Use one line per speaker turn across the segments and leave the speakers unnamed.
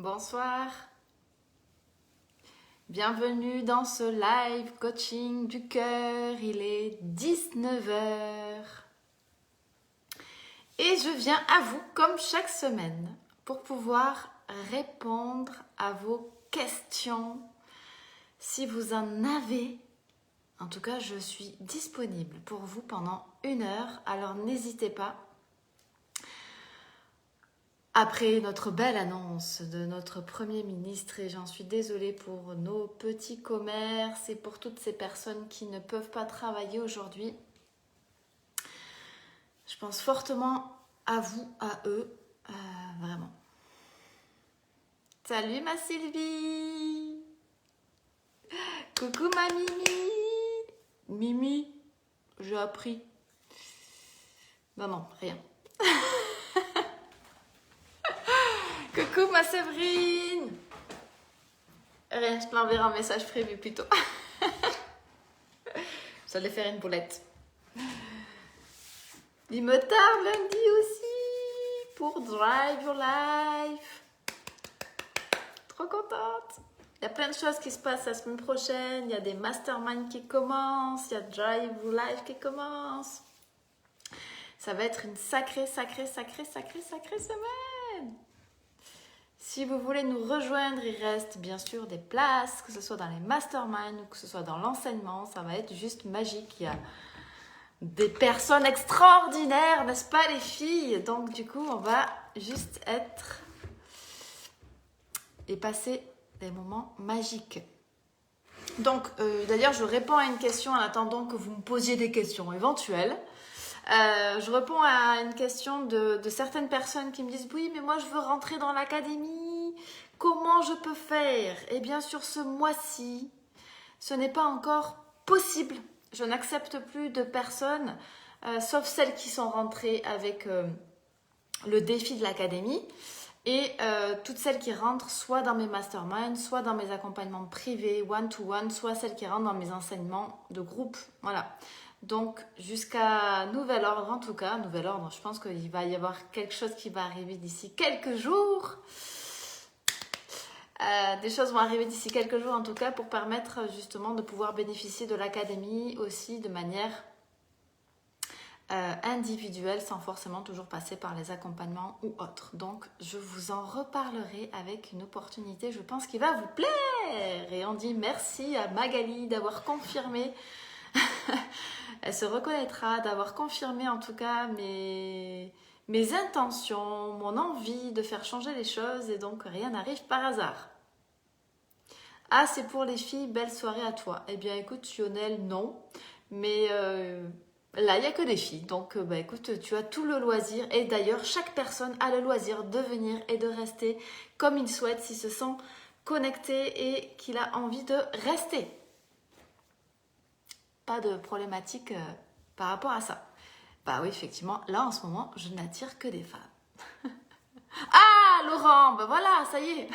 Bonsoir, bienvenue dans ce live coaching du cœur, il est 19 heures et je viens à vous comme chaque semaine pour pouvoir répondre à vos questions si vous en avez. En tout cas, je suis disponible pour vous pendant 1 heure, alors n'hésitez pas. Après notre belle annonce de notre Premier ministre, et j'en suis désolée pour nos petits commerces et pour toutes ces personnes qui ne peuvent pas travailler aujourd'hui, je pense fortement à vous, à eux, vraiment. Salut ma Sylvie! Coucou ma Mimi! Mimi, j'ai appris. Non, rien. Coucou ma Séverine! Rien, je te l'enverrai un message prévu plutôt. J'allais faire une boulette. Il me tarde lundi aussi pour Drive Your Life. Trop contente. Il y a plein de choses qui se passent la semaine prochaine. Il y a des masterminds qui commencent. Il y a Drive Your Life qui commence. Ça va être une sacrée semaine. Si vous voulez nous rejoindre, il reste bien sûr des places, que ce soit dans les masterminds ou que ce soit dans l'enseignement. Ça va être juste magique. Il y a des personnes extraordinaires, n'est-ce pas les filles? Donc du coup, on va juste être et passer des moments magiques. Donc d'ailleurs, je réponds à une question en attendant que vous me posiez des questions éventuelles. Je réponds à une question de certaines personnes qui me disent « Oui, mais moi je veux rentrer dans l'académie, comment je peux faire ?» Eh bien sur ce mois-ci, ce n'est pas encore possible. Je n'accepte plus de personnes, sauf celles qui sont rentrées avec le défi de l'académie et toutes celles qui rentrent soit dans mes masterminds, soit dans mes accompagnements privés, one-to-one, soit celles qui rentrent dans mes enseignements de groupe. Voilà. Donc, jusqu'à nouvel ordre, en tout cas, nouvel ordre, je pense qu'il va y avoir quelque chose qui va arriver d'ici quelques jours. Des choses vont arriver d'ici quelques jours, en tout cas, pour permettre justement de pouvoir bénéficier de l'académie aussi de manière individuelle, sans forcément toujours passer par les accompagnements ou autres. Donc, je vous en reparlerai avec une opportunité, je pense, qui va vous plaire. Et on dit merci à Magali d'avoir confirmé. Elle se reconnaîtra d'avoir confirmé en tout cas mes intentions, mon envie de faire changer les choses et donc rien n'arrive par hasard. Ah, c'est pour les filles, belle soirée à toi. Eh bien écoute, Lionel, non. Mais là, il n'y a que des filles. Donc écoute, tu as tout le loisir. Et d'ailleurs, chaque personne a le loisir de venir et de rester comme il souhaite s'il se sent connecté et qu'il a envie de rester. Pas de problématique par rapport à ça. Bah oui, effectivement, là en ce moment, je n'attire que des femmes. Ah, Laurent, ben voilà, ça y est.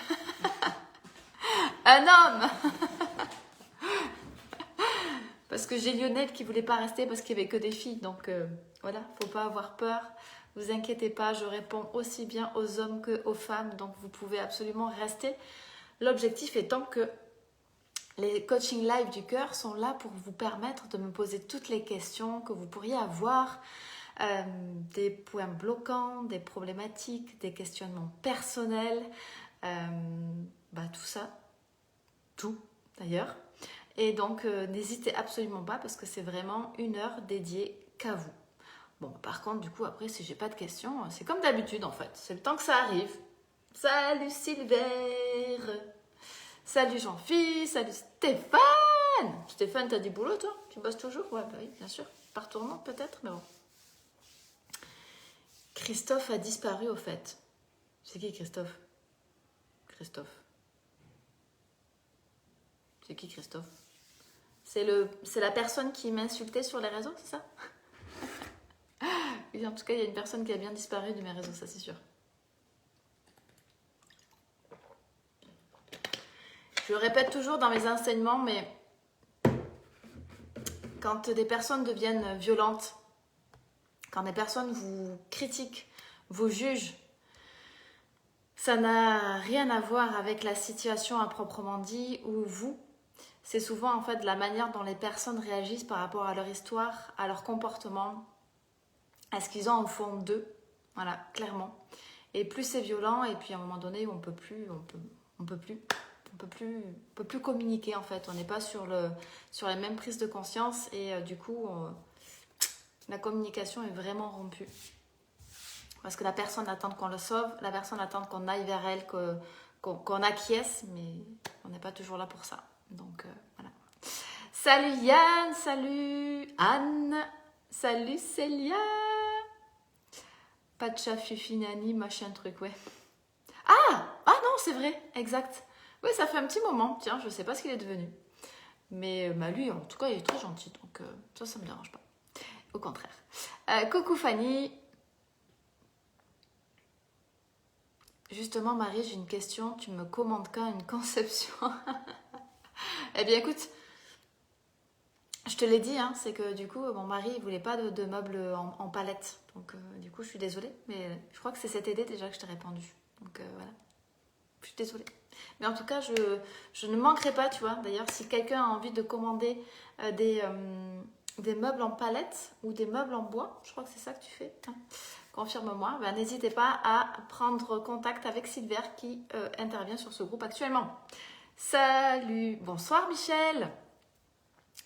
Un homme. Parce que j'ai Lionel qui voulait pas rester parce qu'il n'y avait que des filles. Donc voilà, faut pas avoir peur. Vous inquiétez pas, je réponds aussi bien aux hommes qu'aux femmes. Donc vous pouvez absolument rester. L'objectif étant que les coaching live du cœur sont là pour vous permettre de me poser toutes les questions que vous pourriez avoir, des points bloquants, des problématiques, des questionnements personnels, tout ça, tout d'ailleurs. Et donc n'hésitez absolument pas parce que c'est vraiment 1 heure dédiée qu'à vous. Bon, par contre, du coup, après, si j'ai pas de questions, c'est comme d'habitude en fait. C'est le temps que ça arrive. Salut Sylvain! Salut Jean-Philippe, salut Stéphane! Stéphane, t'as du boulot toi? Tu bosses toujours? Ouais, bah oui, bien sûr. Par tournant peut-être, mais bon. Christophe a disparu au fait. C'est qui Christophe? Christophe. C'est qui Christophe? C'est la personne qui m'insultait sur les réseaux, c'est ça? Oui, en tout cas, il y a une personne qui a bien disparu de mes réseaux, ça c'est sûr. Je le répète toujours dans mes enseignements, mais quand des personnes deviennent violentes, quand des personnes vous critiquent, vous jugent, Ça n'a rien à voir avec la situation à proprement dit ou vous. C'est souvent en fait la manière dont les personnes réagissent par rapport à leur histoire, à leur comportement, à ce qu'ils ont au fond d'eux. Voilà, clairement. Et plus c'est violent, et puis à un moment donné, on peut plus communiquer en fait. On n'est pas sur les mêmes prises de conscience et du coup, la communication est vraiment rompue. Parce que la personne attend qu'on le sauve, la personne attend qu'on aille vers elle, qu'on acquiesce, mais on n'est pas toujours là pour ça. Donc voilà. Salut Yann, salut Anne, salut Célia. Pacha, Fifi, Nani, machin truc, ouais. Ah non, c'est vrai, exact. Oui, ça fait un petit moment, tiens, je sais pas ce qu'il est devenu. Mais lui, en tout cas, il est très gentil, donc ça me dérange pas. Au contraire. Coucou Fanny. Justement, Marie, j'ai une question. Tu me commandes quand une conception? Eh bien, écoute, je te l'ai dit, hein, c'est que du coup, mon mari, il voulait pas de meubles en palette. Donc, du coup, je suis désolée. Mais je crois que c'est cet été déjà que je t'ai répondu. Donc, voilà. Je suis désolée. Mais en tout cas, je ne manquerai pas, tu vois. D'ailleurs, si quelqu'un a envie de commander des meubles en palette ou des meubles en bois, je crois que c'est ça que tu fais, hein, confirme-moi, ben, n'hésitez pas à prendre contact avec Silver qui intervient sur ce groupe actuellement. Salut, bonsoir Michel.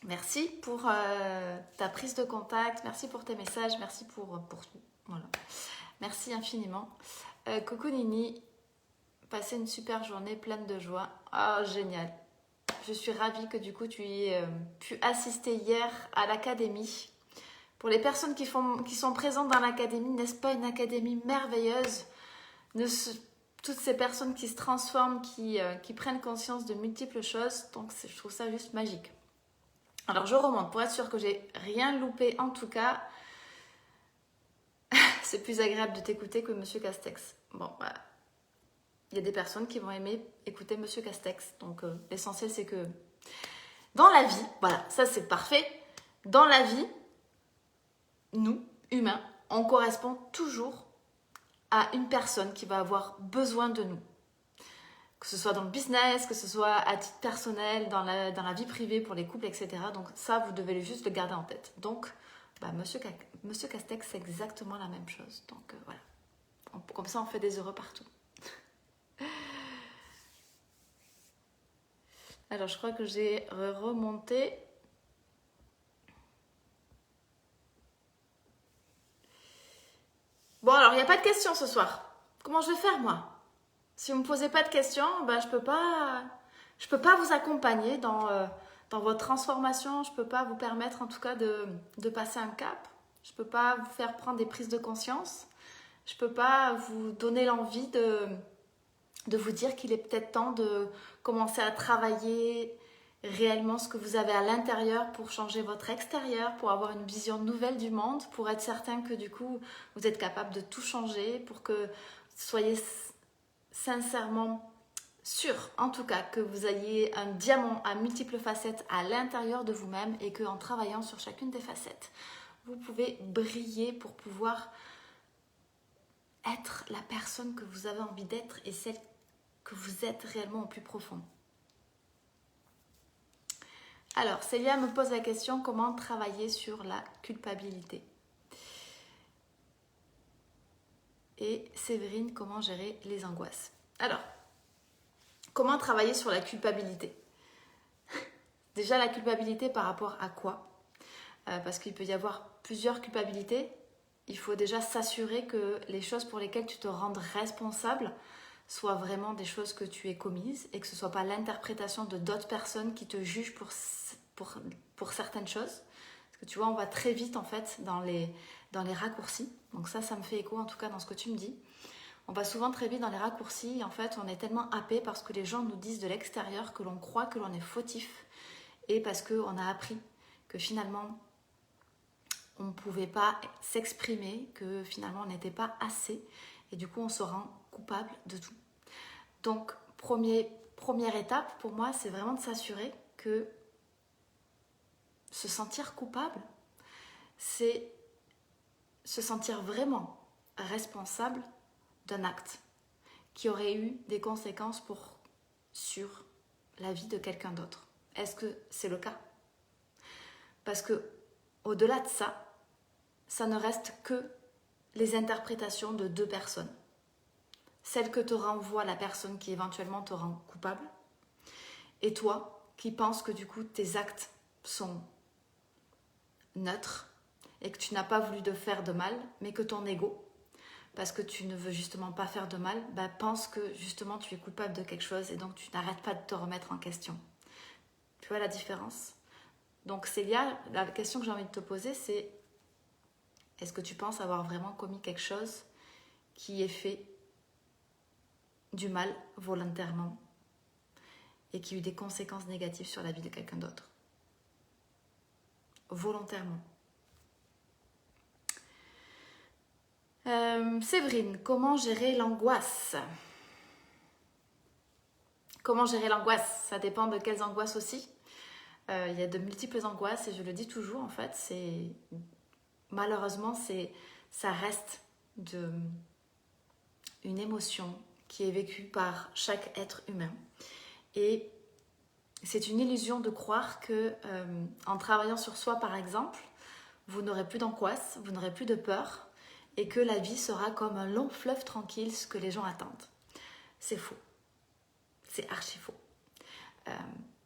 Merci pour ta prise de contact, merci pour tes messages, merci pour tout. Voilà. Merci infiniment. Coucou Nini, passez une super journée pleine de joie. Oh, génial. Je suis ravie que du coup tu aies pu assister hier à l'académie. Pour les personnes qui sont présentes dans l'académie, n'est-ce pas une académie merveilleuse? Toutes ces personnes qui se transforment, qui prennent conscience de multiples choses, donc je trouve ça juste magique. Alors je remonte pour être sûre que j'ai rien loupé. En tout cas, c'est plus agréable de t'écouter que Monsieur Castex. Bon, voilà. Il y a des personnes qui vont aimer écouter Monsieur Castex. Donc l'essentiel c'est que dans la vie, voilà, ça c'est parfait. Dans la vie, nous, humains, on correspond toujours à une personne qui va avoir besoin de nous. Que ce soit dans le business, que ce soit à titre personnel, dans la vie privée, pour les couples, etc. Donc ça, vous devez juste le garder en tête. Donc, Monsieur Castex, c'est exactement la même chose. Donc voilà. Comme ça, on fait des heureux partout. Alors, je crois que j'ai remonté. Bon, alors, il n'y a pas de questions ce soir. Comment je vais faire, moi? Si vous ne me posez pas de questions, je peux pas vous accompagner dans votre transformation. Je ne peux pas vous permettre, en tout cas, de passer un cap. Je ne peux pas vous faire prendre des prises de conscience. Je ne peux pas vous donner l'envie de vous dire qu'il est peut-être temps de commencer à travailler réellement ce que vous avez à l'intérieur pour changer votre extérieur, pour avoir une vision nouvelle du monde, pour être certain que du coup, vous êtes capable de tout changer, pour que vous soyez sincèrement sûr, en tout cas, que vous ayez un diamant à multiples facettes à l'intérieur de vous-même et qu'en travaillant sur chacune des facettes, vous pouvez briller pour pouvoir être la personne que vous avez envie d'être et celle que vous êtes réellement au plus profond. Alors, Célia me pose la question, comment travailler sur la culpabilité? Et Séverine, comment gérer les angoisses? Alors, comment travailler sur la culpabilité? Déjà, la culpabilité par rapport à quoi? Parce qu'il peut y avoir plusieurs culpabilités. Il faut déjà s'assurer que les choses pour lesquelles tu te rendes responsable soient vraiment des choses que tu aies commises et que ce ne soit pas l'interprétation de d'autres personnes qui te jugent pour certaines choses. Parce que tu vois, on va très vite en fait dans les raccourcis. Donc ça me fait écho en tout cas dans ce que tu me dis. On va souvent très vite dans les raccourcis et en fait on est tellement happé parce que les gens nous disent de l'extérieur que l'on croit que l'on est fautif et parce qu'on a appris que finalement on ne pouvait pas s'exprimer, que finalement on n'était pas assez et du coup on se rend coupable de tout. Donc première étape pour moi, c'est vraiment de s'assurer que se sentir coupable, c'est se sentir vraiment responsable d'un acte qui auraient eu des conséquences sur la vie de quelqu'un d'autre. Est-ce que c'est le cas? Parce que au-delà de ça, ça ne reste que les interprétations de deux personnes. Celle que te renvoie la personne qui éventuellement te rend coupable, et toi qui penses que du coup tes actes sont neutres et que tu n'as pas voulu te faire de mal, mais que ton ego, parce que tu ne veux justement pas faire de mal, pense que justement tu es coupable de quelque chose et donc tu n'arrêtes pas de te remettre en question. Tu vois la différence? Donc Célia, la question que j'ai envie de te poser, c'est est-ce que tu penses avoir vraiment commis quelque chose qui ait fait du mal volontairement et qui a eu des conséquences négatives sur la vie de quelqu'un d'autre? Volontairement. Séverine, comment gérer l'angoisse? Comment gérer l'angoisse? Ça dépend de quelles angoisses aussi. Il y a de multiples angoisses et je le dis toujours en fait, malheureusement ça reste une émotion qui est vécue par chaque être humain. Et c'est une illusion de croire que en travaillant sur soi par exemple, vous n'aurez plus d'angoisse, vous n'aurez plus de peur et que la vie sera comme un long fleuve tranquille, ce que les gens attendent. C'est faux. C'est archi faux.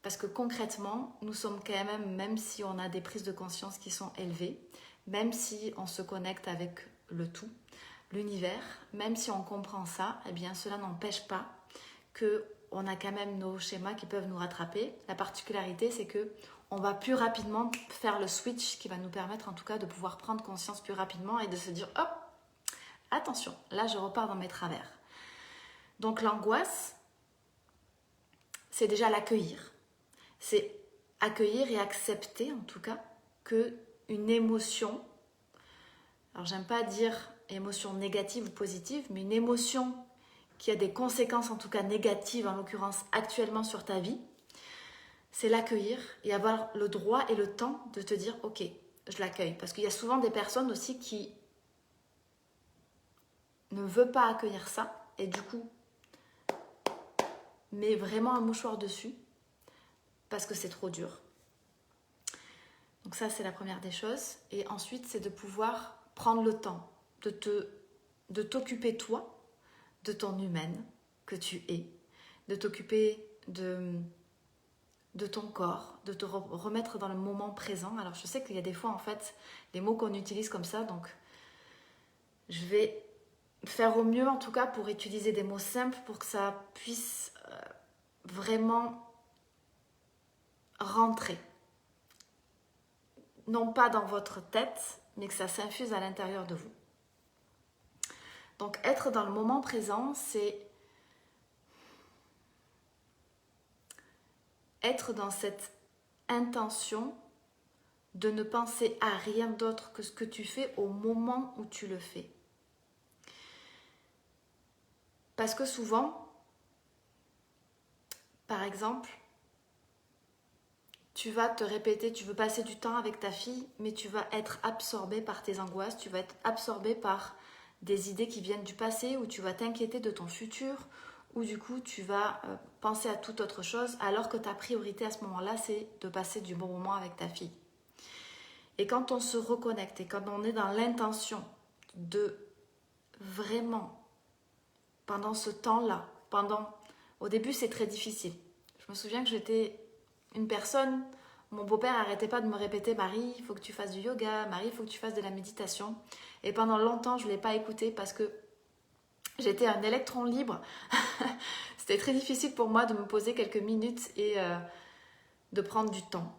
Parce que concrètement, nous sommes quand même si on a des prises de conscience qui sont élevées, même si on se connecte avec le tout, l'univers, même si on comprend ça, eh bien cela n'empêche pas qu'on a quand même nos schémas qui peuvent nous rattraper. La particularité, c'est que on va plus rapidement faire le switch qui va nous permettre en tout cas de pouvoir prendre conscience plus rapidement et de se dire « Hop, attention, là je repars dans mes travers ». Donc l'angoisse, c'est déjà l'accueillir. C'est accueillir et accepter en tout cas qu'une émotion, alors j'aime pas dire émotion négative ou positive, mais une émotion qui a des conséquences en tout cas négatives, en l'occurrence actuellement sur ta vie, c'est l'accueillir et avoir le droit et le temps de te dire ok, je l'accueille. Parce qu'il y a souvent des personnes aussi qui ne veulent pas accueillir ça et du coup met vraiment un mouchoir dessus parce que c'est trop dur. Donc ça, c'est la première des choses. Et ensuite, c'est de pouvoir prendre le temps de t'occuper toi, de ton humaine que tu es, de t'occuper de ton corps, de te remettre dans le moment présent. Alors je sais qu'il y a des fois en fait des mots qu'on utilise comme ça, donc je vais faire au mieux en tout cas pour utiliser des mots simples pour que ça puisse vraiment rentrer. Non pas dans votre tête, mais que ça s'infuse à l'intérieur de vous. Donc être dans le moment présent, c'est être dans cette intention de ne penser à rien d'autre que ce que tu fais au moment où tu le fais. Parce que souvent, par exemple, tu vas te répéter, tu veux passer du temps avec ta fille, mais tu vas être absorbé par tes angoisses, tu vas être absorbé par des idées qui viennent du passé, ou tu vas t'inquiéter de ton futur, ou du coup tu vas penser à toute autre chose, alors que ta priorité à ce moment-là, c'est de passer du bon moment avec ta fille. Et quand on se reconnecte et quand on est dans l'intention de vraiment, pendant ce temps-là, au début c'est très difficile. Je me souviens que j'étais une personne, mon beau-père n'arrêtait pas de me répéter « Marie, il faut que tu fasses du yoga, Marie, il faut que tu fasses de la méditation ». Et pendant longtemps, je ne l'ai pas écouté parce que j'étais un électron libre. C'était très difficile pour moi de me poser quelques minutes et de prendre du temps.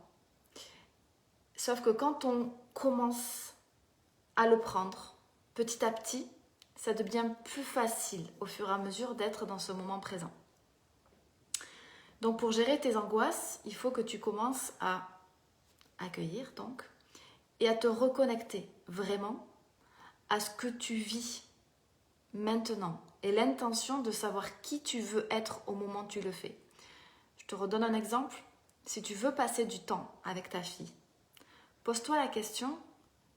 Sauf que quand on commence à le prendre petit à petit, ça devient plus facile au fur et à mesure d'être dans ce moment présent. Donc pour gérer tes angoisses, il faut que tu commences à accueillir donc et à te reconnecter vraiment à ce que tu vis maintenant et l'intention de savoir qui tu veux être au moment où tu le fais. Je te redonne un exemple. Si tu veux passer du temps avec ta fille, pose-toi la question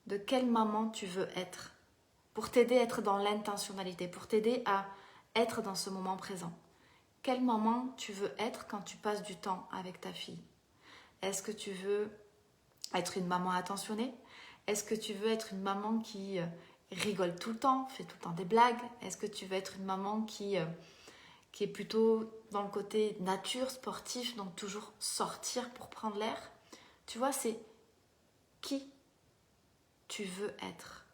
de quelle maman tu veux être pour t'aider à être dans l'intentionnalité, pour t'aider à être dans ce moment présent. Quel moment tu veux être quand tu passes du temps avec ta fille? Est-ce que tu veux être une maman attentionnée? Est-ce que tu veux être une maman qui rigole tout le temps, fait tout le temps des blagues? Est-ce que tu veux être une maman qui est plutôt dans le côté nature, sportif, donc toujours sortir pour prendre l'air? Tu vois, c'est qui tu veux être.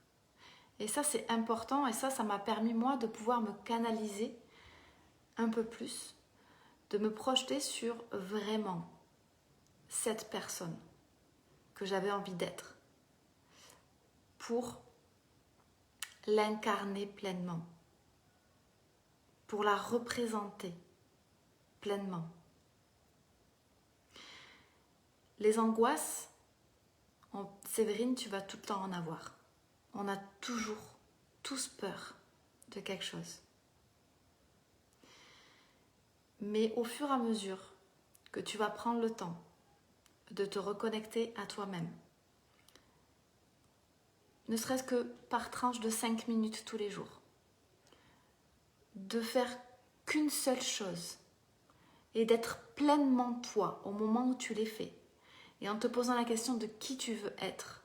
Et ça, c'est important, et ça m'a permis, moi, de pouvoir me canaliser un peu plus, de me projeter sur vraiment cette personne que j'avais envie d'être, pour l'incarner pleinement, pour la représenter pleinement. Les angoisses, Séverine, tu vas tout le temps en avoir. On a toujours, tous peur de quelque chose. Mais au fur et à mesure que tu vas prendre le temps de te reconnecter à toi-même, ne serait-ce que par tranche de 5 minutes tous les jours, de faire qu'une seule chose et d'être pleinement toi au moment où tu les fais, et en te posant la question de qui tu veux être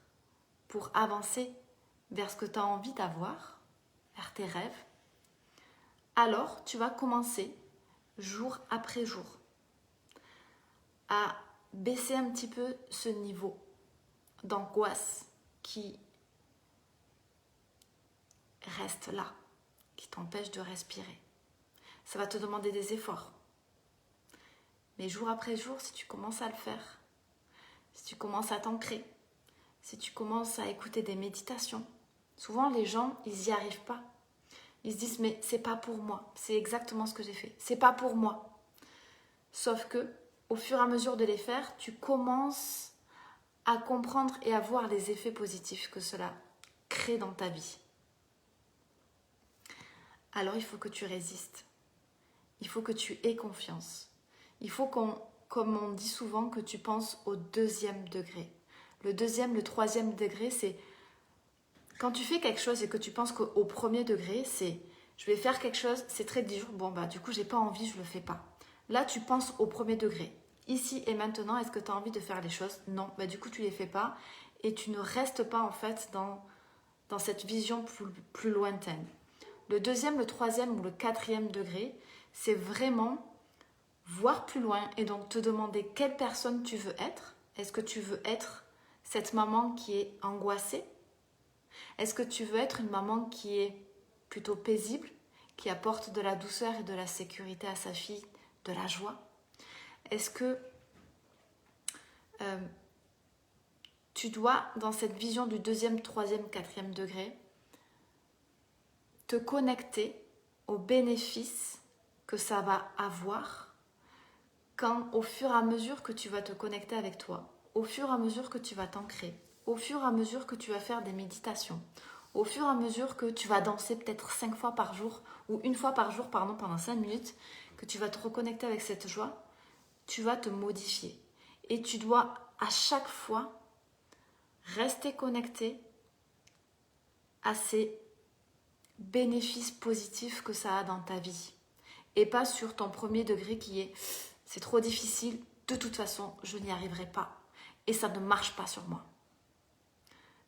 pour avancer vers ce que tu as envie d'avoir, vers tes rêves, alors tu vas commencer jour après jour à baisser un petit peu ce niveau d'angoisse qui reste là, qui t'empêche de respirer. Ça va te demander des efforts. Mais jour après jour, si tu commences à le faire, si tu commences à t'ancrer, si tu commences à écouter des méditations, souvent les gens, ils n'y arrivent pas. Ils se disent, mais c'est pas pour moi. C'est exactement ce que j'ai fait. C'est pas pour moi. Sauf que, au fur et à mesure de les faire, tu commences à comprendre et à voir les effets positifs que cela crée dans ta vie. Alors il faut que tu résistes. Il faut que tu aies confiance. Il faut comme on dit souvent, que tu penses au 2e degré. Le 2e, le 3e degré, c'est quand tu fais quelque chose et que tu penses qu'au 1er degré, c'est je vais faire quelque chose, c'est très dur, bon bah du coup j'ai pas envie, je le fais pas. Là tu penses au 1er degré. Ici et maintenant, est-ce que tu as envie de faire les choses? Non, bah du coup tu les fais pas et tu ne restes pas en fait dans cette vision plus lointaine. Le 2e, le 3e ou le 4e degré, c'est vraiment voir plus loin et donc te demander quelle personne tu veux être. Est-ce que tu veux être cette maman qui est angoissée? Est-ce que tu veux être une maman qui est plutôt paisible, qui apporte de la douceur et de la sécurité à sa fille, de la joie? Est-ce que tu dois, dans cette vision du 2e, 3e, 4e degré, te connecter aux bénéfices que ça va avoir quand, au fur et à mesure que tu vas te connecter avec toi, au fur et à mesure que tu vas t'ancrer, au fur et à mesure que tu vas faire des méditations, au fur et à mesure que tu vas danser peut-être 5 fois par jour ou une fois par jour, pardon, pendant 5 minutes, que tu vas te reconnecter avec cette joie, tu vas te modifier. Et tu dois à chaque fois rester connecté à ces bénéfices positifs que ça a dans ta vie. Et pas sur ton 1er degré qui est c'est trop difficile, de toute façon je n'y arriverai pas et ça ne marche pas sur moi.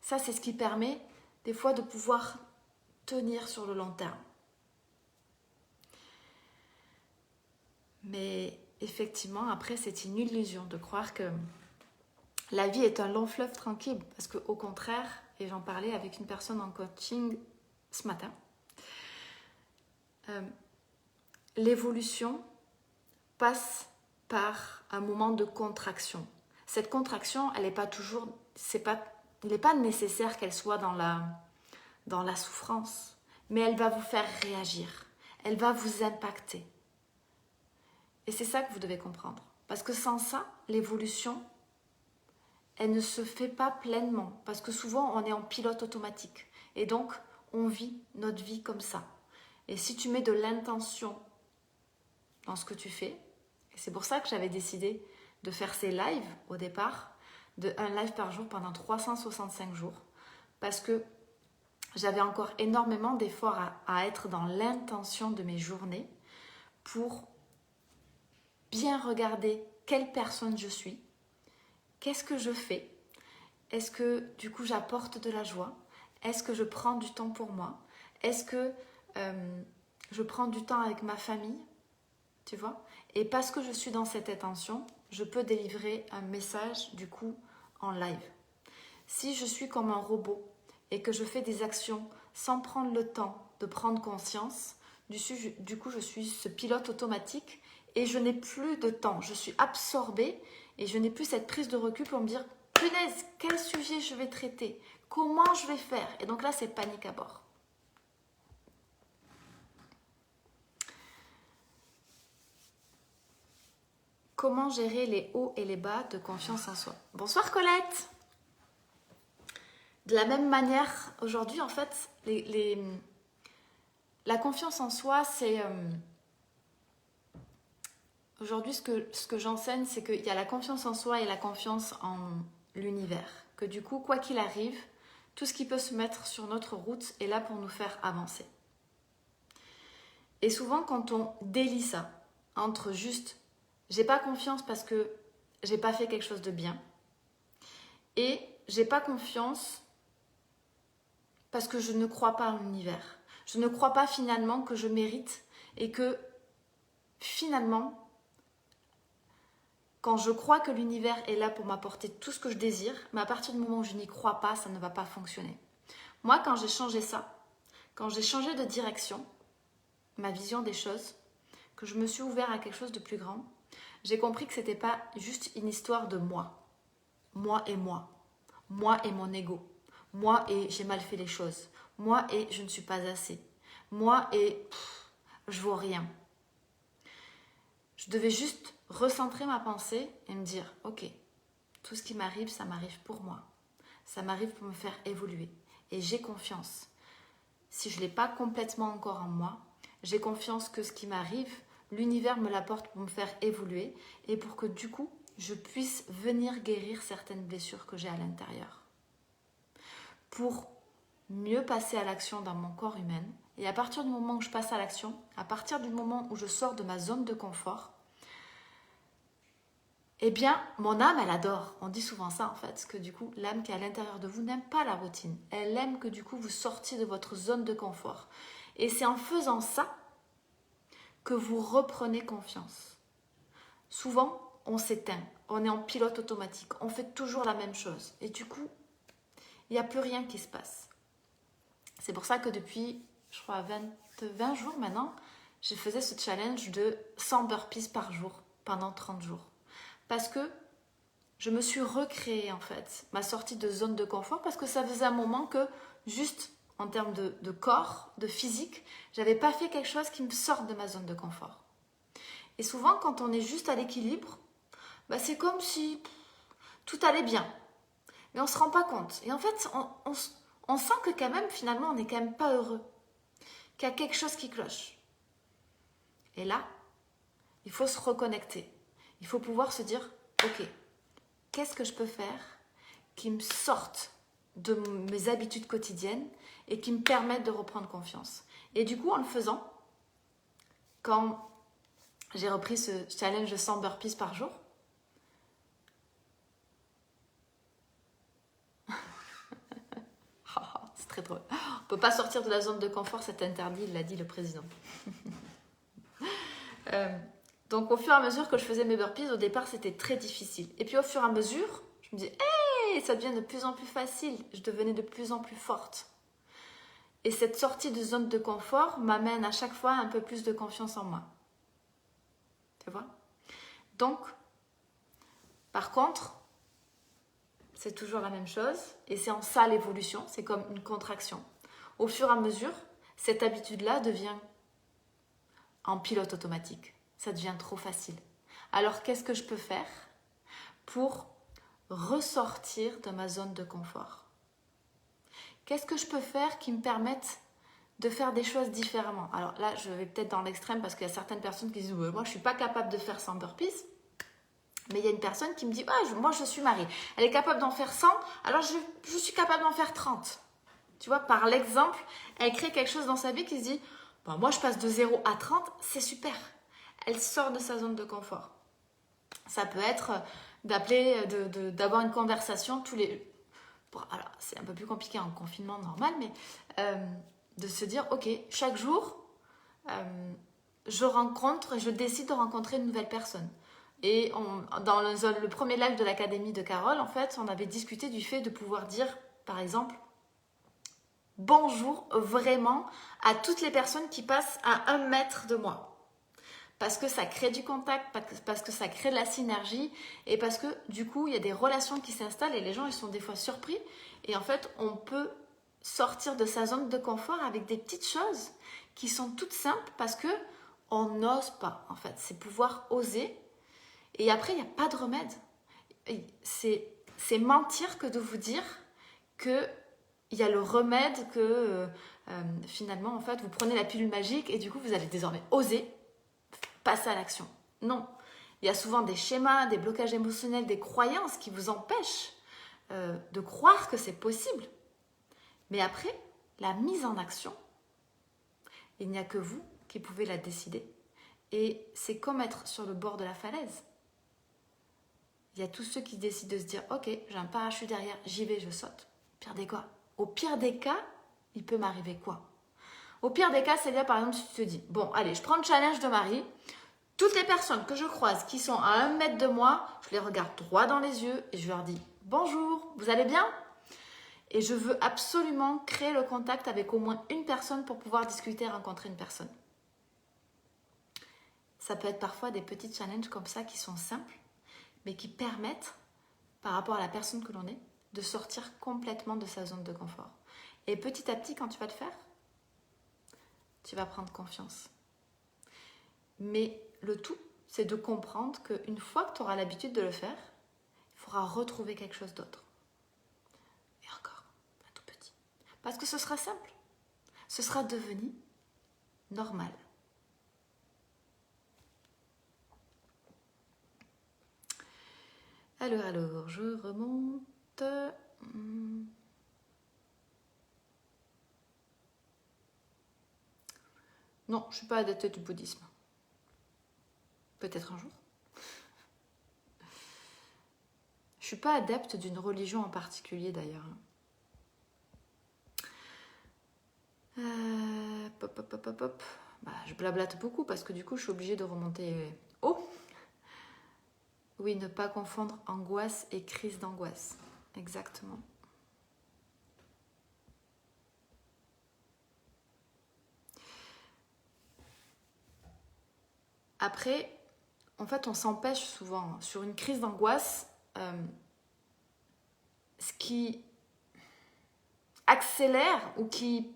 Ça c'est ce qui permet des fois de pouvoir tenir sur le long terme. Mais effectivement après c'est une illusion de croire que la vie est un long fleuve tranquille, parce qu'au contraire, et j'en parlais avec une personne en coaching ce matin, l'évolution passe par un moment de contraction. Cette contraction, elle n'est pas toujours, il n'est pas nécessaire qu'elle soit dans la souffrance, mais elle va vous faire réagir, elle va vous impacter. Et c'est ça que vous devez comprendre. Parce que sans ça, l'évolution, elle ne se fait pas pleinement. Parce que souvent, on est en pilote automatique. Et donc, on vit notre vie comme ça. Et si tu mets de l'intention dans ce que tu fais, et c'est pour ça que j'avais décidé de faire ces lives au départ, de un live par jour pendant 365 jours, parce que j'avais encore énormément d'efforts à être dans l'intention de mes journées pour bien regarder quelle personne je suis, qu'est-ce que je fais, est-ce que du coup j'apporte de la joie, est-ce que je prends du temps pour moi, est-ce que je prends du temps avec ma famille, tu vois. Et parce que je suis dans cette intention, je peux délivrer un message du coup en live. Si je suis comme un robot et que je fais des actions sans prendre le temps de prendre conscience, du coup je suis ce pilote automatique et je n'ai plus de temps. Je suis absorbée et je n'ai plus cette prise de recul pour me dire « Punaise, quel sujet je vais traiter? Comment je vais faire ?» Et donc là, c'est panique à bord. Comment gérer les hauts et les bas de confiance en soi? Bonsoir Colette. De la même manière, aujourd'hui, en fait, la confiance en soi, c'est... Aujourd'hui, ce que j'enseigne, c'est qu'il y a la confiance en soi et la confiance en l'univers. Que du coup, quoi qu'il arrive, tout ce qui peut se mettre sur notre route est là pour nous faire avancer. Et souvent, quand on délie ça, entre juste « j'ai pas confiance parce que j'ai pas fait quelque chose de bien » et « j'ai pas confiance parce que je ne crois pas en l'univers. Je ne crois pas finalement que je mérite et que finalement, quand je crois que l'univers est là pour m'apporter tout ce que je désire, mais à partir du moment où je n'y crois pas, ça ne va pas fonctionner. » Moi, quand j'ai changé ça, quand j'ai changé de direction, ma vision des choses, que je me suis ouvert à quelque chose de plus grand, j'ai compris que ce n'était pas juste une histoire de moi. Moi et moi. Moi et mon ego. Moi et j'ai mal fait les choses. Moi et je ne suis pas assez. Moi et je vaux rien. Je devais juste recentrer ma pensée et me dire, ok, tout ce qui m'arrive, ça m'arrive pour moi. Ça m'arrive pour me faire évoluer. Et j'ai confiance. Si je ne l'ai pas complètement encore en moi, j'ai confiance que ce qui m'arrive, l'univers me l'apporte pour me faire évoluer et pour que du coup, je puisse venir guérir certaines blessures que j'ai à l'intérieur. Pour mieux passer à l'action dans mon corps humain. Et à partir du moment où je passe à l'action, à partir du moment où je sors de ma zone de confort, eh bien, mon âme, elle adore. On dit souvent ça en fait, parce que du coup, l'âme qui est à l'intérieur de vous n'aime pas la routine. Elle aime que du coup, vous sortiez de votre zone de confort. Et c'est en faisant ça que vous reprenez confiance. Souvent, on s'éteint, on est en pilote automatique, on fait toujours la même chose. Et du coup, il n'y a plus rien qui se passe. C'est pour ça que depuis, je crois, 20 jours maintenant, je faisais ce challenge de 100 burpees par jour pendant 30 jours. Parce que je me suis recréée en fait ma sortie de zone de confort parce que ça faisait un moment que juste en termes de corps, de physique, j'avais pas fait quelque chose qui me sorte de ma zone de confort. Et souvent quand on est juste à l'équilibre, bah, c'est comme si tout allait bien. Mais on ne se rend pas compte. Et en fait, on sent que quand même finalement on n'est quand même pas heureux. Qu'il y a quelque chose qui cloche. Et là, il faut se reconnecter. Il faut pouvoir se dire, ok, qu'est-ce que je peux faire qui me sorte de mes habitudes quotidiennes et qui me permettent de reprendre confiance. Et du coup, en le faisant, quand j'ai repris ce challenge de 100 burpees par jour, c'est très drôle. On ne peut pas sortir de la zone de confort, c'est interdit, il l'a dit le président. Donc au fur et à mesure que je faisais mes burpees, au départ c'était très difficile. Et puis au fur et à mesure, je me disais, hey, ça devient de plus en plus facile. Je devenais de plus en plus forte. Et cette sortie de zone de confort m'amène à chaque fois un peu plus de confiance en moi. Tu vois? Donc, par contre, c'est toujours la même chose. Et c'est en ça l'évolution, c'est comme une contraction. Au fur et à mesure, cette habitude-là devient en pilote automatique. Ça devient trop facile. Alors, qu'est-ce que je peux faire pour ressortir de ma zone de confort? Qu'est-ce que je peux faire qui me permette de faire des choses différemment? Alors là, je vais peut-être dans l'extrême parce qu'il y a certaines personnes qui disent ouais, « moi, je ne suis pas capable de faire 100 burpees ». Mais il y a une personne qui me dit ah, « moi, je suis Marie. Elle est capable d'en faire 100, alors je suis capable d'en faire 30 ». Tu vois, par l'exemple, elle crée quelque chose dans sa vie qui se dit, bon, moi je passe de 0 à 30, c'est super. Elle sort de sa zone de confort. Ça peut être d'appeler, d'avoir une conversation tous les... Bon, alors, c'est un peu plus compliqué en confinement normal, mais de se dire, ok, chaque jour, je décide de rencontrer une nouvelle personne. Et dans le premier live de l'Académie de Carole, en fait, on avait discuté du fait de pouvoir dire, par exemple, bonjour vraiment à toutes les personnes qui passent à 1 mètre de moi. Parce que ça crée du contact, parce que ça crée de la synergie et parce que du coup, il y a des relations qui s'installent et les gens, ils sont des fois surpris. Et en fait, on peut sortir de sa zone de confort avec des petites choses qui sont toutes simples parce que on n'ose pas, en fait. C'est pouvoir oser. Et après, il n'y a pas de remède. C'est mentir que de vous dire qu'il y a le remède que finalement, en fait, vous prenez la pilule magique et du coup, vous allez désormais oser passer à l'action. Non. Il y a souvent des schémas, des blocages émotionnels, des croyances qui vous empêchent de croire que c'est possible. Mais après, la mise en action, il n'y a que vous qui pouvez la décider. Et c'est comme être sur le bord de la falaise. Il y a tous ceux qui décident de se dire « Ok, j'ai un parachute derrière, j'y vais, je saute. » Au pire des cas, il peut m'arriver quoi? Au pire des cas, c'est là par exemple si tu te dis « Bon, allez, je prends le challenge de Marie. Toutes les personnes que je croise qui sont à 1 mètre de moi, je les regarde droit dans les yeux et je leur dis « Bonjour, vous allez bien ?» Et je veux absolument créer le contact avec au moins une personne pour pouvoir discuter et rencontrer une personne. Ça peut être parfois des petits challenges comme ça qui sont simples, mais qui permettent, par rapport à la personne que l'on est, de sortir complètement de sa zone de confort. Et petit à petit, quand tu vas le faire, tu vas prendre confiance. Mais le tout, c'est de comprendre qu'une fois que tu auras l'habitude de le faire, il faudra retrouver quelque chose d'autre. Et encore, un tout petit. Parce que ce sera simple. Ce sera devenu normal. Alors, je remonte. Non, je ne suis pas adepte du bouddhisme. Peut-être un jour. Je ne suis pas adepte d'une religion en particulier d'ailleurs. Bah, je blablate beaucoup parce que du coup je suis obligée de remonter haut. Oui, ne pas confondre angoisse et crise d'angoisse. Exactement. Après, en fait, on s'empêche souvent sur une crise d'angoisse. Ce qui accélère ou qui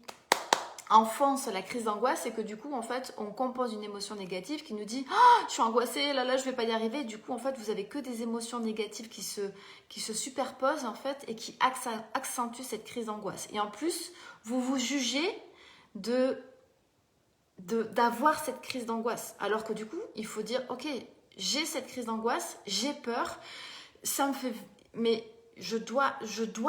enfonce la crise d'angoisse, c'est que du coup, en fait, on compose une émotion négative qui nous dit oh, je suis angoissée, là, je vais pas y arriver. Du coup, en fait, vous avez que des émotions négatives qui se superposent, en fait, et qui accentuent cette crise d'angoisse. Et en plus, vous vous jugez d'avoir cette crise d'angoisse. Alors que du coup, il faut dire ok, j'ai cette crise d'angoisse, j'ai peur, ça me fait... Mais je dois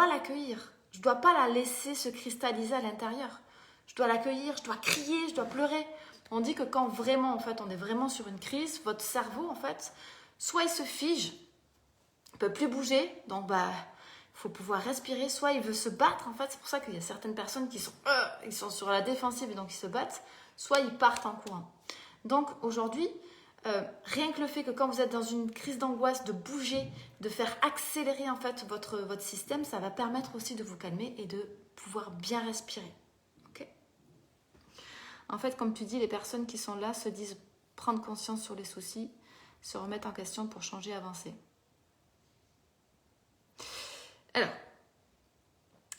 l'accueillir. Je ne dois pas la laisser se cristalliser à l'intérieur. Je dois l'accueillir, je dois crier, je dois pleurer. On dit que quand vraiment, en fait, on est vraiment sur une crise, votre cerveau, en fait, soit il se fige, il ne peut plus bouger, donc il faut pouvoir respirer, soit il veut se battre, en fait. C'est pour ça qu'il y a certaines personnes qui sont sur la défensive et donc ils se battent, soit ils partent en courant. Donc aujourd'hui, rien que le fait que quand vous êtes dans une crise d'angoisse, de bouger, de faire accélérer en fait votre système, ça va permettre aussi de vous calmer et de pouvoir bien respirer. Okay. En fait, comme tu dis, les personnes qui sont là se disent prendre conscience sur les soucis, se remettre en question pour changer, avancer. Alors,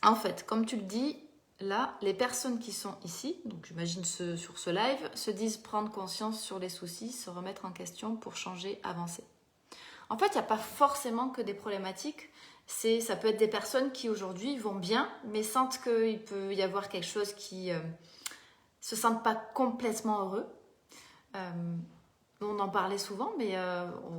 en fait, comme tu le dis, là, les personnes qui sont ici, donc j'imagine sur ce live, se disent prendre conscience sur les soucis, se remettre en question pour changer, avancer. En fait, il n'y a pas forcément que des problématiques. Ça peut être des personnes qui aujourd'hui vont bien, mais sentent qu'il peut y avoir quelque chose qui se sentent pas complètement heureux. On en parlait souvent, mais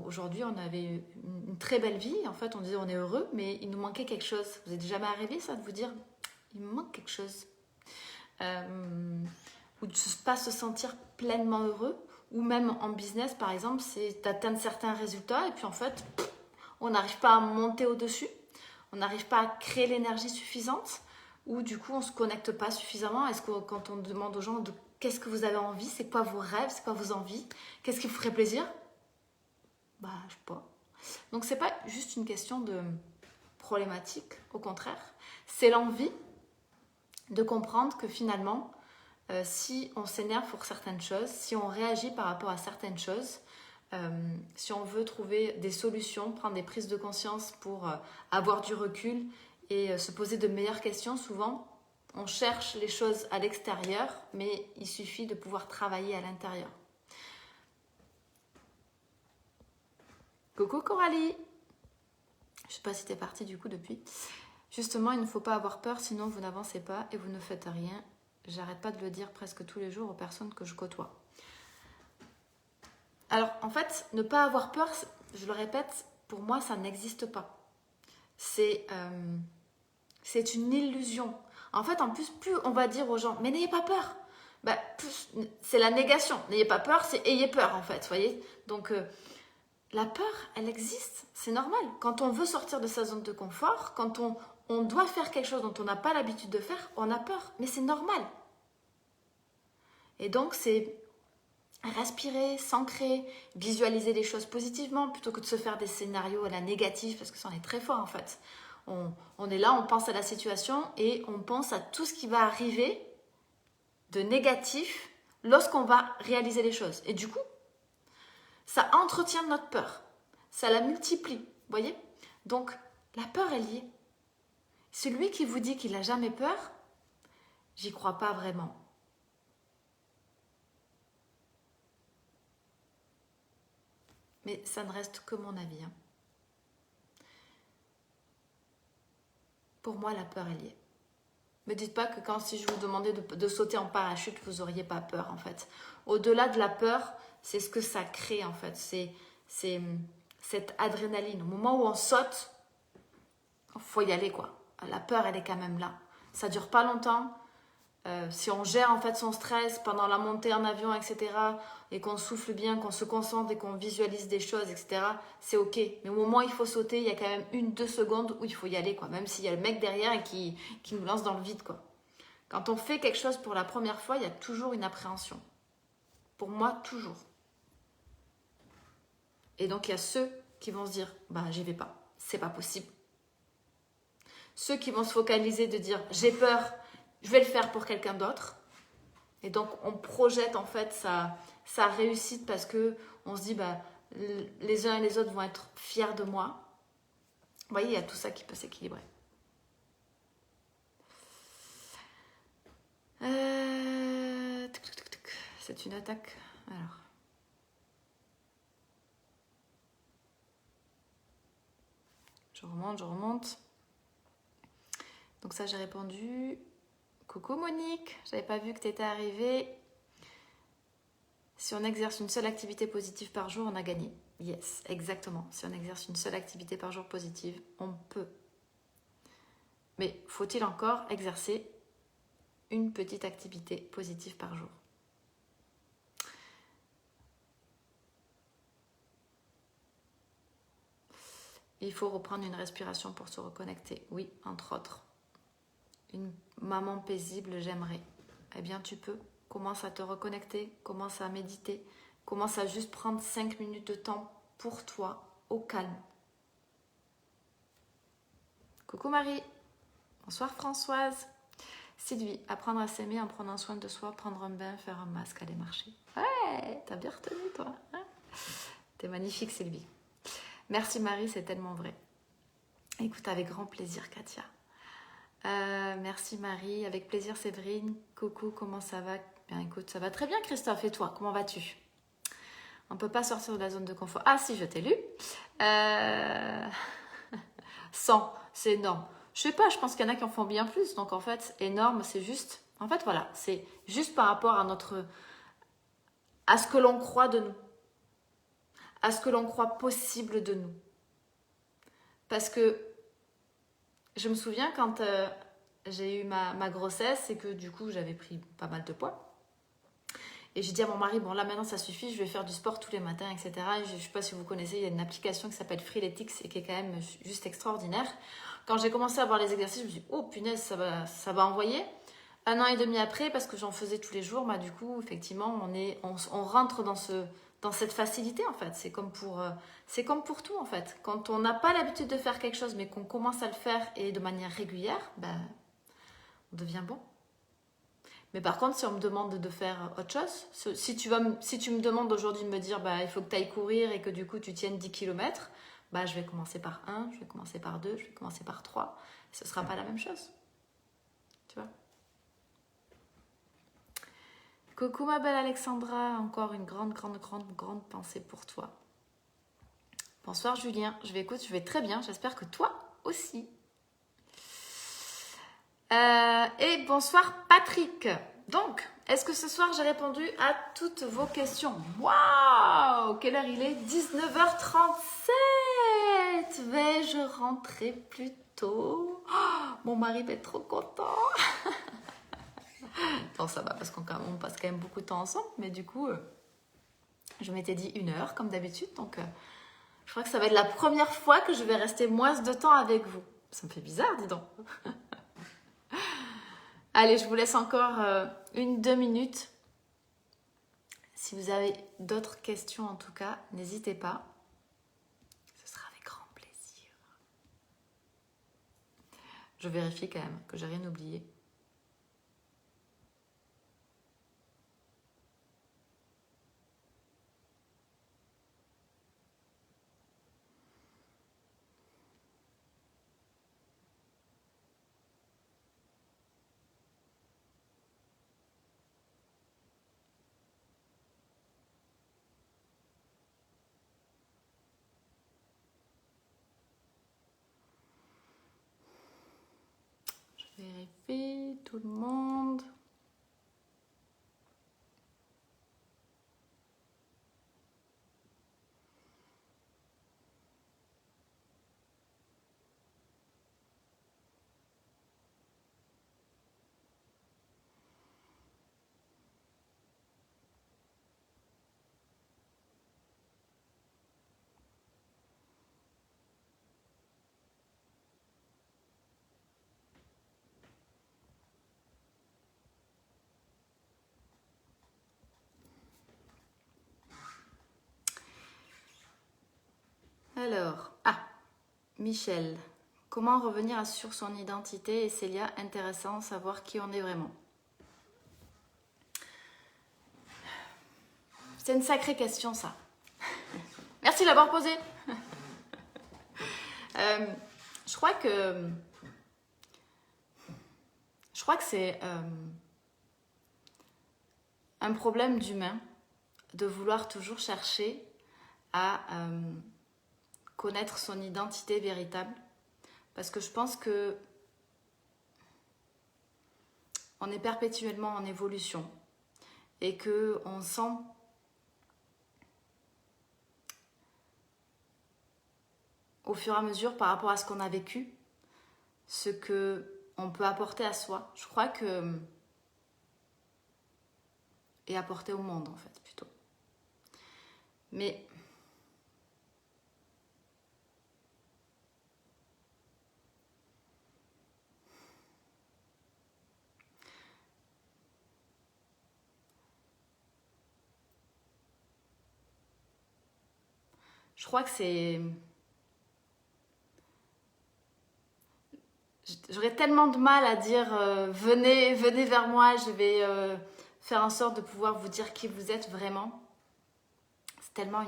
aujourd'hui, on avait une très belle vie. En fait, on disait on est heureux, mais il nous manquait quelque chose. Vous êtes jamais arrivé ça de vous dire Il me manque quelque chose. Ou de ne pas se sentir pleinement heureux. Ou même en business, par exemple, c'est d'atteindre certains résultats et puis en fait, on n'arrive pas à monter au-dessus. On n'arrive pas à créer l'énergie suffisante. Ou du coup, on ne se connecte pas suffisamment. Est-ce que quand on demande aux gens de qu'est-ce que vous avez envie, c'est quoi vos rêves, c'est quoi vos envies, qu'est-ce qui vous ferait plaisir? Bah, je sais pas. Donc, c'est pas juste une question de problématique, au contraire. C'est l'envie de comprendre que finalement, si on s'énerve pour certaines choses, si on réagit par rapport à certaines choses, si on veut trouver des solutions, prendre des prises de conscience pour avoir du recul et se poser de meilleures questions, souvent, on cherche les choses à l'extérieur, mais il suffit de pouvoir travailler à l'intérieur. Coucou Coralie! Je ne sais pas si tu es partie du coup depuis. Justement, il ne faut pas avoir peur, sinon vous n'avancez pas et vous ne faites rien. J'arrête pas de le dire presque tous les jours aux personnes que je côtoie. Alors, en fait, ne pas avoir peur, je le répète, pour moi, ça n'existe pas. C'est une illusion. En fait, en plus, plus on va dire aux gens, mais n'ayez pas peur. Bah, c'est la négation. N'ayez pas peur, c'est ayez peur, en fait. Voyez. Donc, la peur, elle existe. C'est normal. Quand on veut sortir de sa zone de confort, quand on doit faire quelque chose dont on n'a pas l'habitude de faire, on a peur. Mais c'est normal. Et donc, c'est respirer, s'ancrer, visualiser les choses positivement plutôt que de se faire des scénarios à la négative, parce que ça en est très fort en fait. On est là, on pense à la situation et on pense à tout ce qui va arriver de négatif lorsqu'on va réaliser les choses. Et du coup, ça entretient notre peur, ça la multiplie, vous voyez? Donc, la peur est liée. Celui qui vous dit qu'il n'a jamais peur, j'y crois pas vraiment. Mais ça ne reste que mon avis. Hein. Pour moi, la peur est liée. Ne me dites pas que si je vous demandais de sauter en parachute, vous n'auriez pas peur en fait. Au-delà de la peur, c'est ce que ça crée en fait. C'est cette adrénaline. Au moment où on saute, il faut y aller quoi. La peur, elle est quand même là. Ça ne dure pas longtemps. Si on gère en fait son stress pendant la montée en avion, etc., et qu'on souffle bien, qu'on se concentre et qu'on visualise des choses, etc., c'est ok. Mais au moment où il faut sauter, il y a quand même 1-2 secondes où il faut y aller, quoi. Même s'il y a le mec derrière et qui nous lance dans le vide, quoi. Quand on fait quelque chose pour la première fois, il y a toujours une appréhension. Pour moi, toujours. Et donc, il y a ceux qui vont se dire, bah, j'y vais pas, c'est pas possible. Ceux qui vont se focaliser de dire, j'ai peur, je vais le faire pour quelqu'un d'autre. Et donc, on projette en fait sa réussite parce qu'on se dit, bah, les uns et les autres vont être fiers de moi. Vous voyez, il y a tout ça qui peut s'équilibrer. C'est une attaque. Alors. Je remonte. Donc ça, j'ai répondu. Coucou Monique, j'avais pas vu que tu étais arrivée. Si on exerce une seule activité positive par jour, on a gagné. Yes, exactement. Si on exerce une seule activité par jour positive, on peut. Mais faut-il encore exercer une petite activité positive par jour? Il faut reprendre une respiration pour se reconnecter. Oui, entre autres. Une maman paisible, j'aimerais. Eh bien, tu peux. Commence à te reconnecter, commence à méditer, commence à juste prendre 5 minutes de temps pour toi, au calme. Coucou Marie. Bonsoir Françoise. Sylvie, apprendre à s'aimer en prenant soin de soi, prendre un bain, faire un masque, aller marcher. Ouais, t'as bien retenu toi. Hein? T'es magnifique Sylvie. Merci Marie, c'est tellement vrai. Écoute, avec grand plaisir Katia. Merci Marie, avec plaisir Séverine. Coucou, comment ça va? Bien écoute, ça va très bien Christophe, et toi, comment vas-tu? On ne peut pas sortir de la zone de confort. Ah si, je t'ai lu. 100, c'est énorme. Je sais pas, je pense qu'il y en a qui en font bien plus. Donc en fait, énorme, c'est juste... En fait, voilà, c'est juste par rapport à ce que l'on croit de nous. À ce que l'on croit possible de nous. Parce que je me souviens quand j'ai eu ma grossesse et que du coup j'avais pris pas mal de poids. Et j'ai dit à mon mari, bon là maintenant ça suffit, je vais faire du sport tous les matins, etc. Et je ne sais pas si vous connaissez, il y a une application qui s'appelle Freeletics et qui est quand même juste extraordinaire. Quand j'ai commencé à voir les exercices, je me suis dit, oh punaise, ça va envoyer. 1 an et demi après, parce que j'en faisais tous les jours, bah, du coup, effectivement, on rentre dans cette facilité en fait. C'est comme pour tout en fait. Quand on n'a pas l'habitude de faire quelque chose, mais qu'on commence à le faire et de manière régulière, ben, on devient bon. Mais par contre, si on me demande de faire autre chose, si tu me demandes aujourd'hui de me dire bah, il faut que tu ailles courir et que du coup tu tiennes 10 km, bah, je vais commencer par 1, je vais commencer par 2, je vais commencer par 3. Ce ne sera pas la même chose. Tu vois? Coucou ma belle Alexandra, encore une grande pensée pour toi. Bonsoir Julien, je vais très bien, j'espère que toi aussi. Et bonsoir Patrick. Donc, est-ce que ce soir j'ai répondu à toutes vos questions? Waouh! Quelle heure il est? 19h37. Vais-je rentrer plus tôt? Oh, mon mari va être trop content. Non, ça va parce qu'on passe quand même beaucoup de temps ensemble. Mais du coup, je m'étais dit 1 heure comme d'habitude. Donc, je crois que ça va être la première fois que je vais rester moins de temps avec vous. Ça me fait bizarre, dis donc. Allez, je vous laisse encore 1-2 minutes. Si vous avez d'autres questions, en tout cas, n'hésitez pas. Ce sera avec grand plaisir. Je vérifie quand même que j'ai rien oublié. Vérifie tout le monde. Alors, Michel, comment revenir sur son identité? Et Célia, intéressant, savoir qui on est vraiment. C'est une sacrée question, ça. Merci de l'avoir posée. Je crois que c'est un problème d'humain de vouloir toujours chercher à connaître son identité véritable, parce que je pense que on est perpétuellement en évolution et que on sent au fur et à mesure par rapport à ce qu'on a vécu ce que on peut apporter à soi. Je crois que et apporter au monde en fait plutôt. Mais je crois que c'est... J'aurais tellement de mal à dire venez vers moi, je vais faire en sorte de pouvoir vous dire qui vous êtes vraiment. C'est tellement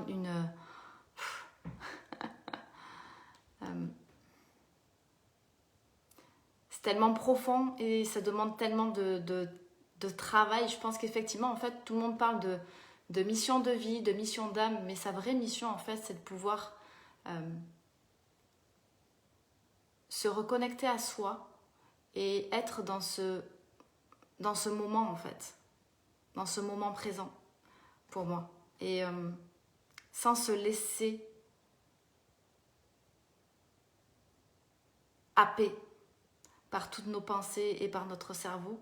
c'est tellement profond et ça demande tellement de travail. Je pense qu'effectivement, en fait, tout le monde parle de mission de vie, de mission d'âme, mais sa vraie mission, en fait, c'est de pouvoir se reconnecter à soi et être dans ce moment, en fait, dans ce moment présent, pour moi. Et sans se laisser happer par toutes nos pensées et par notre cerveau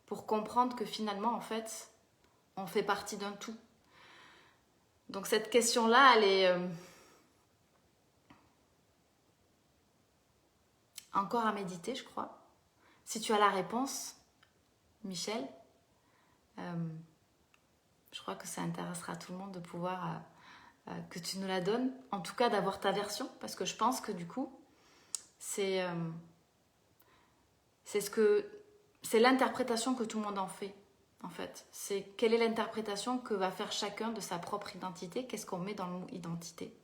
pour comprendre que finalement, en fait, on fait partie d'un tout. Donc cette question-là, elle est encore à méditer, je crois. Si tu as la réponse, Michel, je crois que ça intéressera tout le monde de pouvoir que tu nous la donnes. En tout cas, d'avoir ta version, parce que je pense que du coup, c'est l'interprétation que tout le monde en fait, en fait. C'est quelle est l'interprétation que va faire chacun de sa propre identité, qu'est-ce qu'on met dans le mot identité.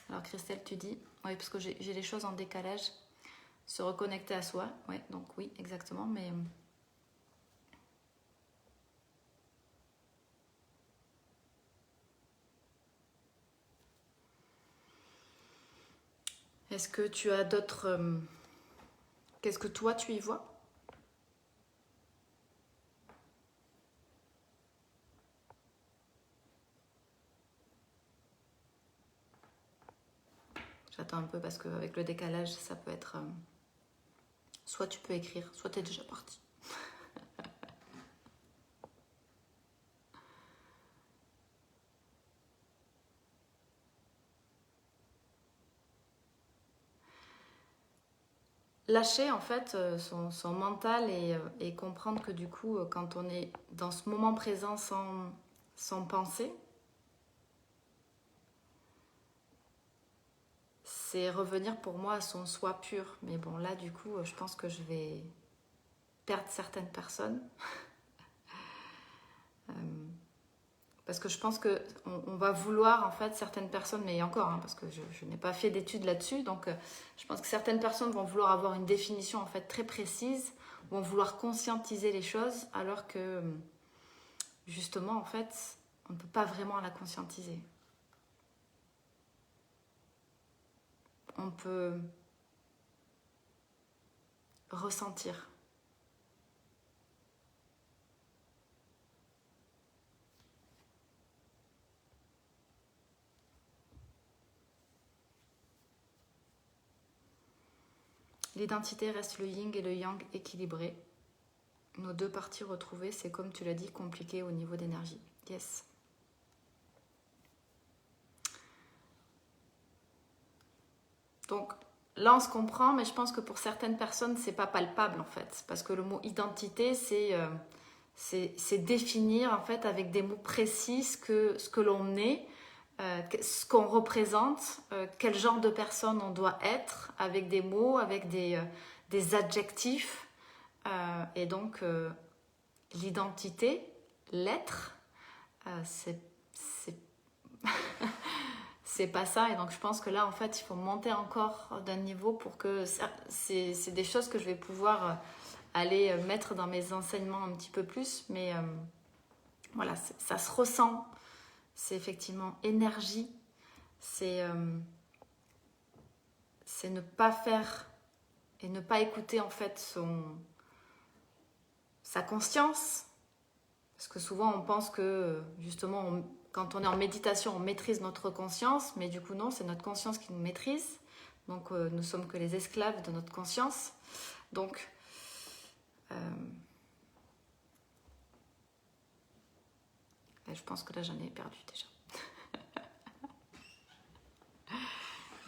Alors Christelle, tu dis, oui, parce que j'ai les choses en décalage, se reconnecter à soi, ouais, donc oui, exactement, mais... Est-ce que tu as d'autres... Qu'est-ce que toi, tu y vois? J'attends un peu parce qu'avec le décalage, ça peut être... soit tu peux écrire, soit tu es déjà parti. Lâcher en fait son mental et comprendre que du coup, quand on est dans ce moment présent sans penser, c'est revenir pour moi à son soi pur. Mais bon, là du coup, je pense que je vais perdre certaines personnes. Parce que je pense qu'on va vouloir, en fait, certaines personnes, mais encore, hein, parce que je n'ai pas fait d'études là-dessus, donc je pense que certaines personnes vont vouloir avoir une définition, en fait, très précise, vont vouloir conscientiser les choses, alors que, justement, en fait, on ne peut pas vraiment la conscientiser. On peut ressentir. L'identité reste le yin et le yang équilibré. Nos deux parties retrouvées, c'est comme tu l'as dit, compliqué au niveau d'énergie. Yes. Donc là, on se comprend, mais je pense que pour certaines personnes, c'est pas palpable en fait. Parce que le mot identité, c'est définir en fait avec des mots précis ce que l'on est, ce qu'on représente, quel genre de personne on doit être, avec des mots, avec des adjectifs. Et donc, l'identité, l'être, c'est c'est pas ça. Et donc, je pense que là, en fait, il faut monter encore d'un niveau pour que c'est des choses que je vais pouvoir aller mettre dans mes enseignements un petit peu plus. Mais voilà, ça se ressent. C'est effectivement énergie. C'est ne pas faire et ne pas écouter en fait sa conscience. Parce que souvent on pense que justement quand on est en méditation on maîtrise notre conscience, mais du coup non, c'est notre conscience qui nous maîtrise. Donc nous sommes que les esclaves de notre conscience. Donc je pense que là j'en ai perdu déjà.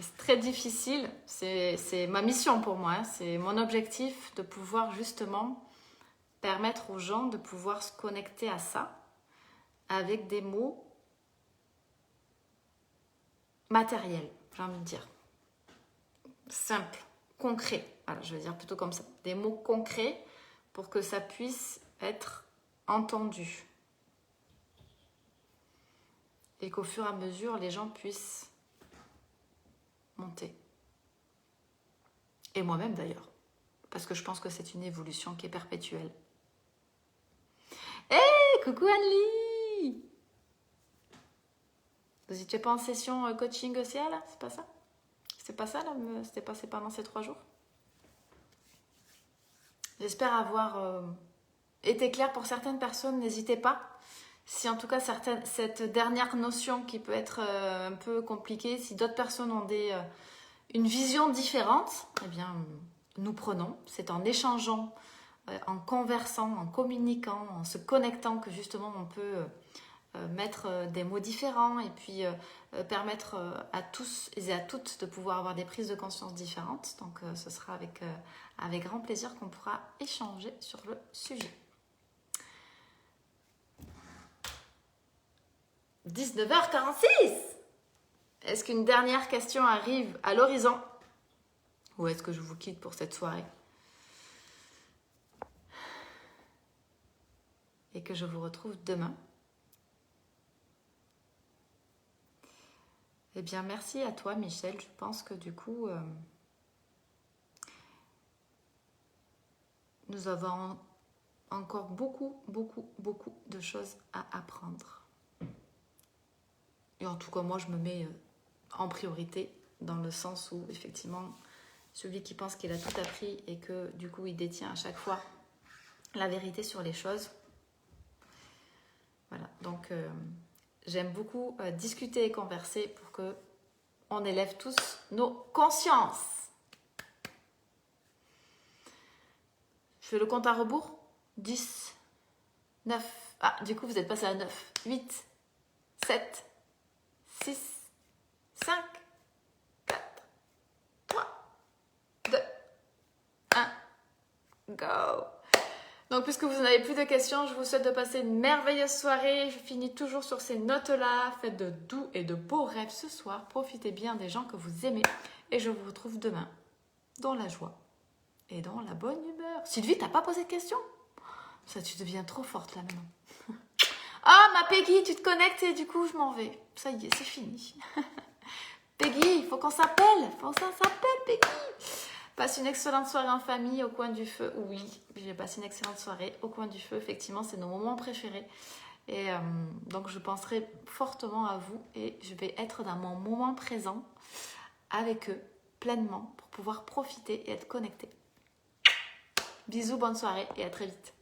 C'est très difficile, c'est ma mission pour moi, hein. C'est mon objectif de pouvoir justement permettre aux gens de pouvoir se connecter à ça avec des mots matériels, j'ai envie de dire. Simple, concret, voilà, je vais dire plutôt comme ça. Des mots concrets pour que ça puisse être entendu. Et qu'au fur et à mesure, les gens puissent monter. Et moi-même d'ailleurs. Parce que je pense que c'est une évolution qui est perpétuelle. Hey, coucou Anne-Lie! Vous étiez pas en session coaching aussi là? C'est pas ça? C'est pas ça là? C'était passé pendant ces 3 jours? J'espère avoir été claire pour certaines personnes. N'hésitez pas. Si en tout cas cette dernière notion qui peut être un peu compliquée, si d'autres personnes ont une vision différente, eh bien nous prenons. C'est en échangeant, en conversant, en communiquant, en se connectant que justement on peut mettre des mots différents et puis permettre à tous et à toutes de pouvoir avoir des prises de conscience différentes. Donc ce sera avec grand plaisir qu'on pourra échanger sur le sujet. 19h46. Est-ce qu'une dernière question arrive à l'horizon? Ou est-ce que je vous quitte pour cette soirée? Et que je vous retrouve demain. Eh bien, merci à toi, Michel. Je pense que du coup, nous avons encore beaucoup de choses à apprendre. Et en tout cas, moi, je me mets en priorité dans le sens où, effectivement, celui qui pense qu'il a tout appris et que, du coup, il détient à chaque fois la vérité sur les choses. Voilà, donc j'aime beaucoup discuter et converser pour que on élève tous nos consciences. Je fais le compte à rebours. 10, 9. Ah, du coup, vous êtes passé à 9. 8, 7, 6, 5, 4, 3, 2, 1. Go! Donc, puisque vous n'avez plus de questions, je vous souhaite de passer une merveilleuse soirée. Je finis toujours sur ces notes-là. Faites de doux et de beaux rêves ce soir. Profitez bien des gens que vous aimez. Et je vous retrouve demain dans la joie et dans la bonne humeur. Sylvie, t'as pas posé de questions? Ça, tu deviens trop forte là maintenant. Ah, ma Peggy, tu te connectes et du coup, je m'en vais. Ça y est, c'est fini. Peggy, il faut qu'on s'appelle. Peggy. Passe une excellente soirée en famille au coin du feu. Oui, j'ai passé une excellente soirée au coin du feu. Effectivement, c'est nos moments préférés. Et donc, je penserai fortement à vous et je vais être dans mon moment présent avec eux pleinement pour pouvoir profiter et être connectée. Bisous, bonne soirée et à très vite.